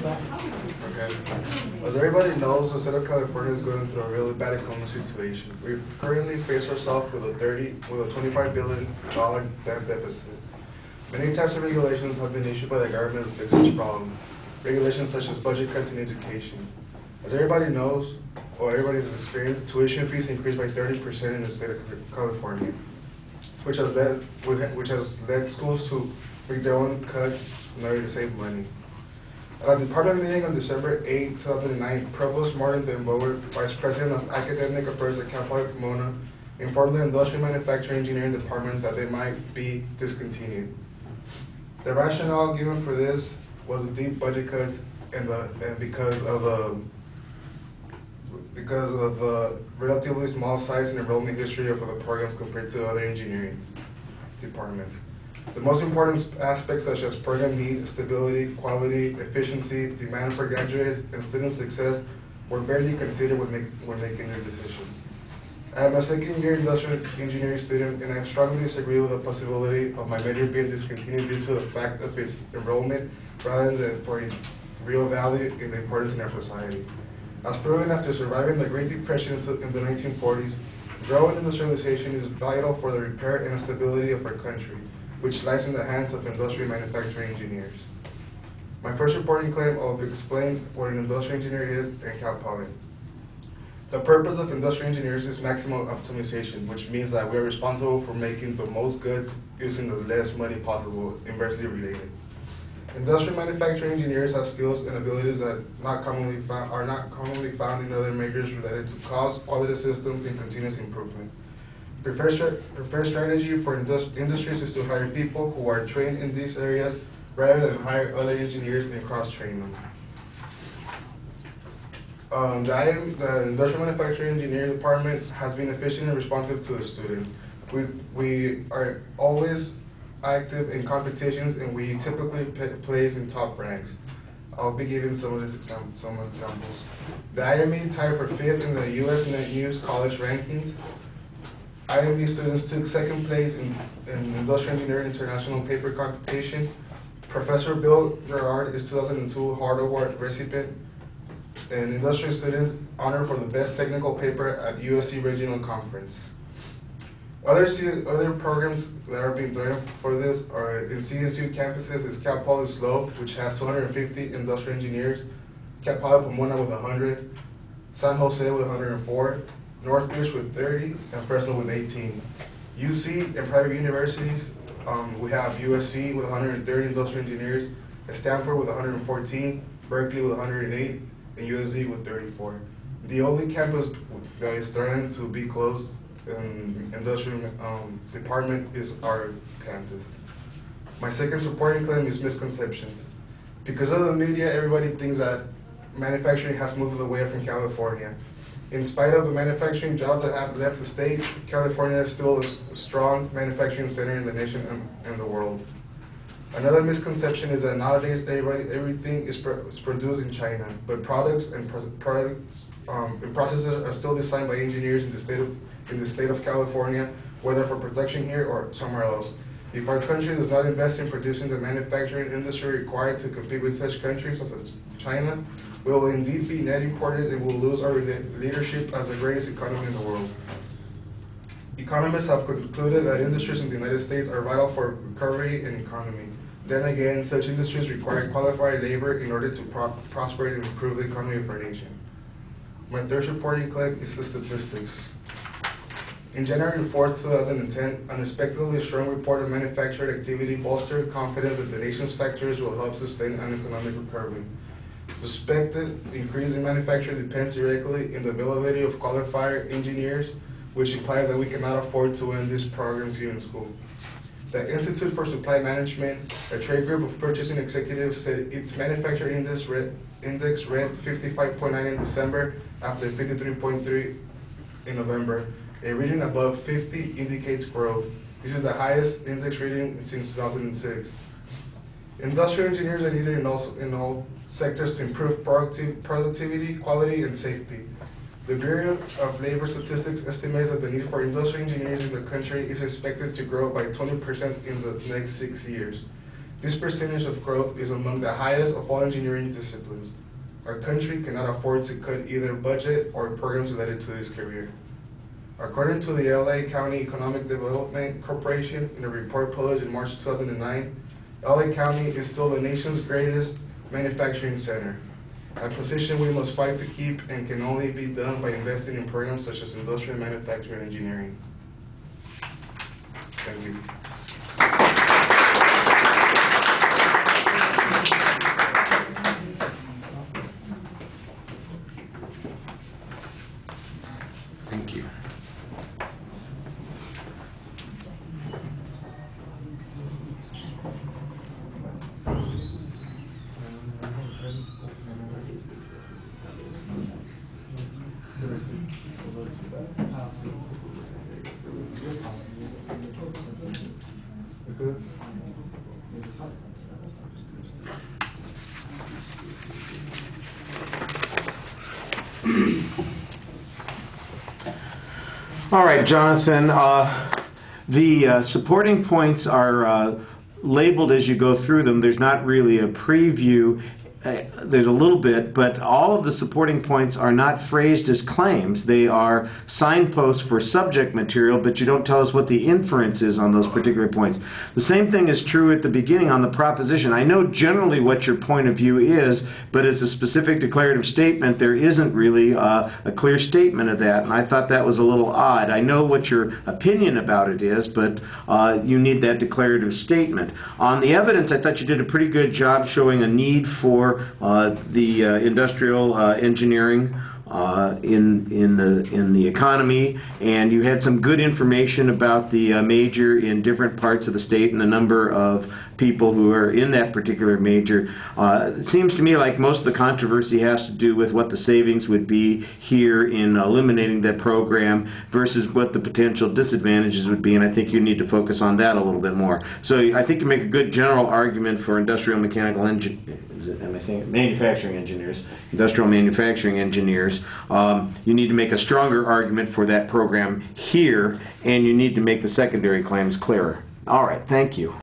Okay. As everybody knows, the state of California is going through a really bad economic situation. We currently face ourselves with a $25 billion debt deficit. Many types of regulations have been issued by the government to fix this problem. Regulations such as budget cuts in education. As everybody knows, or everybody has experienced, tuition fees increased by 30% in the state of California, which has led schools to make their own cuts in order to save money. At the Department meeting on December 8, 2009, Provost Martin Denboer, Vice President of Academic Affairs at Cal Poly Pomona, informed the Industrial Manufacturing Engineering Department that they might be discontinued. The rationale given for this was a deep budget cut and because of the relatively small size and enrollment history of the programs compared to other engineering departments. The most important aspects such as program need, stability, quality, efficiency, demand for graduates, and student success were barely considered when making their decisions. I am a second-year industrial engineering student, and I strongly disagree with the possibility of my major being discontinued due to the fact of its enrollment rather than for its real value and the importance in our society. As proven after surviving the Great Depression in the 1940s, growing industrialization is vital for the repair and stability of our country, which lies in the hands of industrial manufacturing engineers. My first reporting claim will explain what an industrial engineer is in Cal Poly. The purpose of industrial engineers is maximum optimization, which means that we are responsible for making the most goods using the less money possible, inversely related. Industrial manufacturing engineers have skills and abilities that are not commonly found in other majors related to cost, quality systems, and continuous improvement. Preferred strategy for industries is to hire people who are trained in these areas rather than hire other engineers and cross-train them. The Industrial Manufacturing Engineering Department has been efficient and responsive to the students. We are always active in competitions, and we typically place in top ranks. I'll be giving some examples. The IME tied for 5th in the U.S. Net News College rankings. IME students took 2nd place in Industrial Engineering International Paper Competition. Professor Bill Gerard is 2002 Hart Award recipient, and industrial students honored for the best technical paper at USC Regional Conference. Other programs that are being done for this are in CSU campuses is Cal Poly Slope, which has 250 industrial engineers, Cal Poly Pomona with 100, San Jose with 104, Northridge with 30, and Fresno with 18. UC and private universities, we have USC with 130 industrial engineers, Stanford with 114, Berkeley with 108, and USC with 34. The only campus that is threatened to be closed in industrial department is our campus. My second supporting claim is misconceptions. Because of the media, everybody thinks that manufacturing has moved away from California. In spite of the manufacturing jobs that have left the state, California is still a strong manufacturing center in the nation and the world. Another misconception is that nowadays everything is produced in China, but products and processes are still designed by engineers in the state of California, whether for production here or somewhere else. If our country does not invest in producing the manufacturing industry required to compete with such countries such as China, we will indeed be net importers and will lose our leadership as the greatest economy in the world. Economists have concluded that industries in the United States are vital for recovery and economy. Then again, such industries require qualified labor in order to prosper and improve the economy of our nation. My third supporting claim is the statistics. In January 4, 2010, an unexpectedly strong report of manufacturing activity bolstered confidence that the nation's factories will help sustain an economic recovery. The expected increase in manufacturing depends directly on the availability of qualified engineers, which implies that we cannot afford to end these programs here in school. The Institute for Supply Management, a trade group of purchasing executives, said its manufacturing index read 55.9 in December after 53.3 in November. A reading above 50 indicates growth. This is the highest index reading since 2006. Industrial engineers are needed in all sectors to improve productivity, quality, and safety. The Bureau of Labor Statistics estimates that the need for industrial engineers in the country is expected to grow by 20% in the next 6 years. This percentage of growth is among the highest of all engineering disciplines. Our country cannot afford to cut either budget or programs related to this career. According to the LA County Economic Development Corporation, in a report published in March 2009, LA County is still the nation's greatest manufacturing center, a position we must fight to keep and can only be done by investing in programs such as industrial manufacturing and engineering. Thank you. Thank you. Good. All right, Jonathan, the supporting points are labeled as you go through them. There's not really a preview. There's a little bit, but all of the supporting points are not phrased as claims. They are signposts for subject material, but you don't tell us what the inference is on those particular points. The same thing is true at the beginning on the proposition. I know generally what your point of view is, but as a specific declarative statement, there isn't really a clear statement of that, and I thought that was a little odd. I know what your opinion about it is, but you need that declarative statement. On the evidence, I thought you did a pretty good job showing a need for the industrial engineering in the economy, and you had some good information about the major in different parts of the state and the number of people who are in that particular major. It seems to me like most of the controversy has to do with what the savings would be here in eliminating that program versus what the potential disadvantages would be, and I think you need to focus on that a little bit more. So I think you make a good general argument for industrial mechanical manufacturing engineers, industrial manufacturing engineers. You need to make a stronger argument for that program here, and you need to make the secondary claims clearer. All right, thank you.